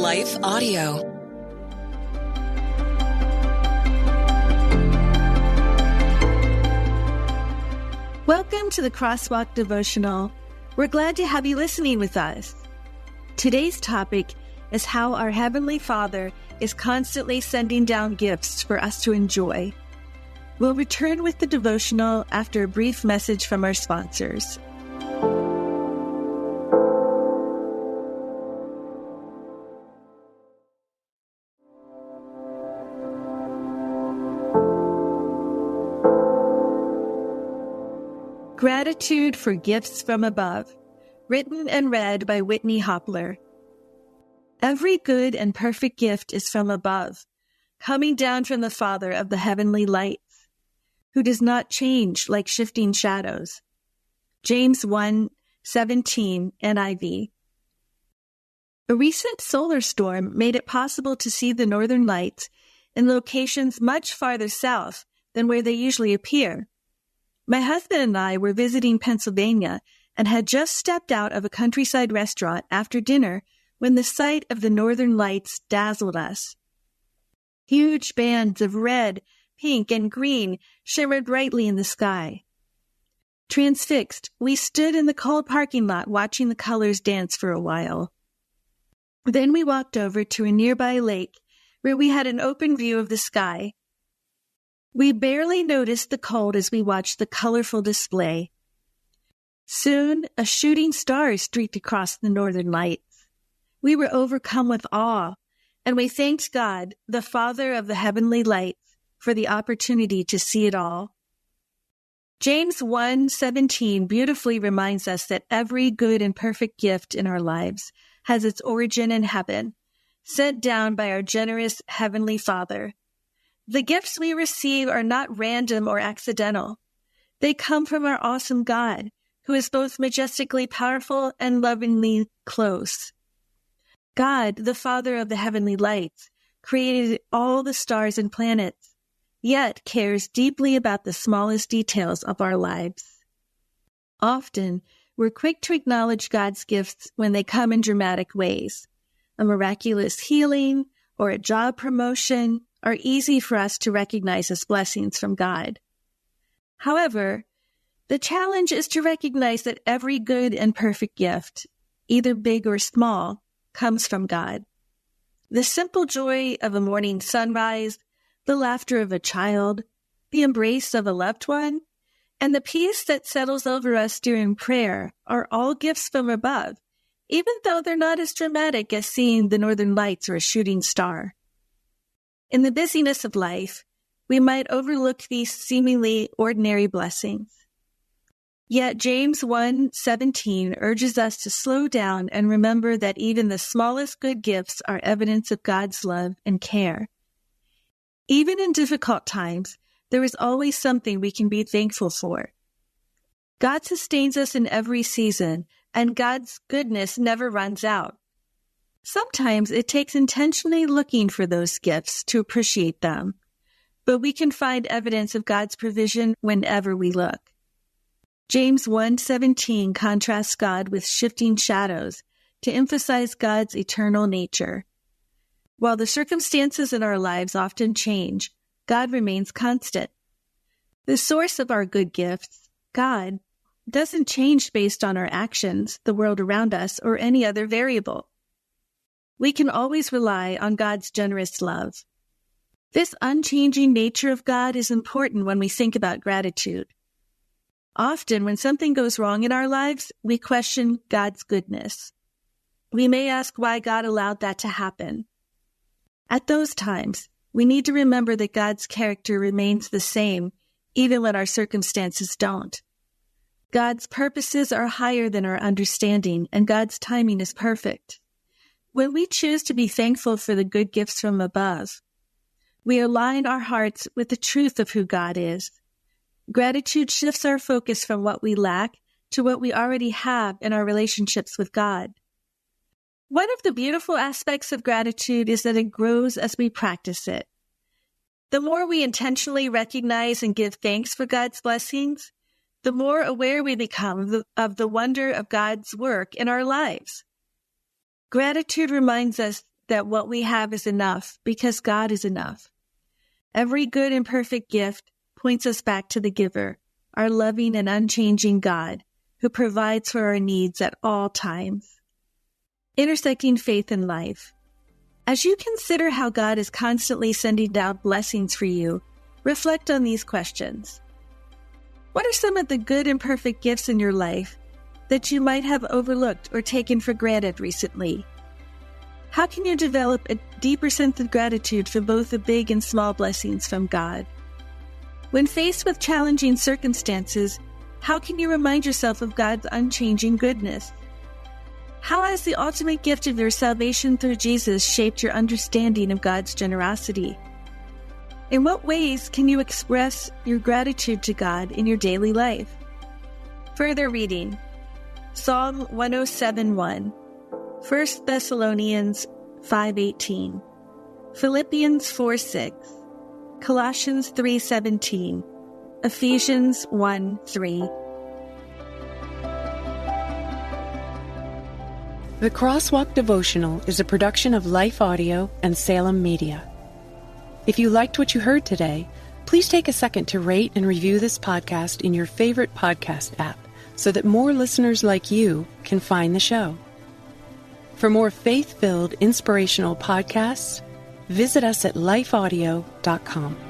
Life Audio. Welcome to the Crosswalk Devotional. We're glad to have you listening with us. Today's topic is how our Heavenly Father is constantly sending down gifts for us to enjoy. We'll return with the devotional after a brief message from our sponsors. Gratitude for Gifts from Above, written and read by Whitney Hopler. Every good and perfect gift is from above, coming down from the Father of the heavenly lights, who does not change like shifting shadows. James 1:17 NIV. A recent solar storm made it possible to see the northern lights in locations much farther south than where they usually appear. My husband and I were visiting Pennsylvania and had just stepped out of a countryside restaurant after dinner when the sight of the northern lights dazzled us. Huge bands of red, pink, and green shimmered brightly in the sky. Transfixed, we stood in the cold parking lot watching the colors dance for a while. Then we walked over to a nearby lake where we had an open view of the sky. We barely noticed the cold as we watched the colorful display. Soon, a shooting star streaked across the northern lights. We were overcome with awe, and we thanked God, the Father of the heavenly lights, for the opportunity to see it all. James 1:17 beautifully reminds us that every good and perfect gift in our lives has its origin in heaven, sent down by our generous Heavenly Father. The gifts we receive are not random or accidental. They come from our awesome God, who is both majestically powerful and lovingly close. God, the Father of the heavenly lights, created all the stars and planets, yet cares deeply about the smallest details of our lives. Often, we're quick to acknowledge God's gifts when they come in dramatic ways. A miraculous healing or a job promotion are easy for us to recognize as blessings from God. However, the challenge is to recognize that every good and perfect gift, either big or small, comes from God. The simple joy of a morning sunrise, the laughter of a child, the embrace of a loved one, and the peace that settles over us during prayer are all gifts from above, even though they're not as dramatic as seeing the northern lights or a shooting star. In the busyness of life, we might overlook these seemingly ordinary blessings. Yet James 1:17 urges us to slow down and remember that even the smallest good gifts are evidence of God's love and care. Even in difficult times, there is always something we can be thankful for. God sustains us in every season, and God's goodness never runs out. Sometimes it takes intentionally looking for those gifts to appreciate them, but we can find evidence of God's provision whenever we look. James 1:17 contrasts God with shifting shadows to emphasize God's eternal nature. While the circumstances in our lives often change, God remains constant. The source of our good gifts, God, doesn't change based on our actions, the world around us, or any other variable. We can always rely on God's generous love. This unchanging nature of God is important when we think about gratitude. Often, when something goes wrong in our lives, we question God's goodness. We may ask why God allowed that to happen. At those times, we need to remember that God's character remains the same, even when our circumstances don't. God's purposes are higher than our understanding, and God's timing is perfect. When we choose to be thankful for the good gifts from above, we align our hearts with the truth of who God is. Gratitude shifts our focus from what we lack to what we already have in our relationships with God. One of the beautiful aspects of gratitude is that it grows as we practice it. The more we intentionally recognize and give thanks for God's blessings, the more aware we become of the wonder of God's work in our lives. Gratitude reminds us that what we have is enough because God is enough. Every good and perfect gift points us back to the giver, our loving and unchanging God, who provides for our needs at all times. Intersecting faith and life. As you consider how God is constantly sending down blessings for you, reflect on these questions. What are some of the good and perfect gifts in your life that you might have overlooked or taken for granted recently? How can you develop a deeper sense of gratitude for both the big and small blessings from God? When faced with challenging circumstances, how can you remind yourself of God's unchanging goodness? How has the ultimate gift of your salvation through Jesus shaped your understanding of God's generosity? In what ways can you express your gratitude to God in your daily life? Further reading. Psalm 107:1, 1 Thessalonians 5:18, Philippians 4:6, Colossians 3:17, Ephesians 1:3. The Crosswalk Devotional is a production of Life Audio and Salem Media. If you liked what you heard today, please take a second to rate and review this podcast in your favorite podcast app so that more listeners like you can find the show. For more faith-filled, inspirational podcasts, visit us at lifeaudio.com.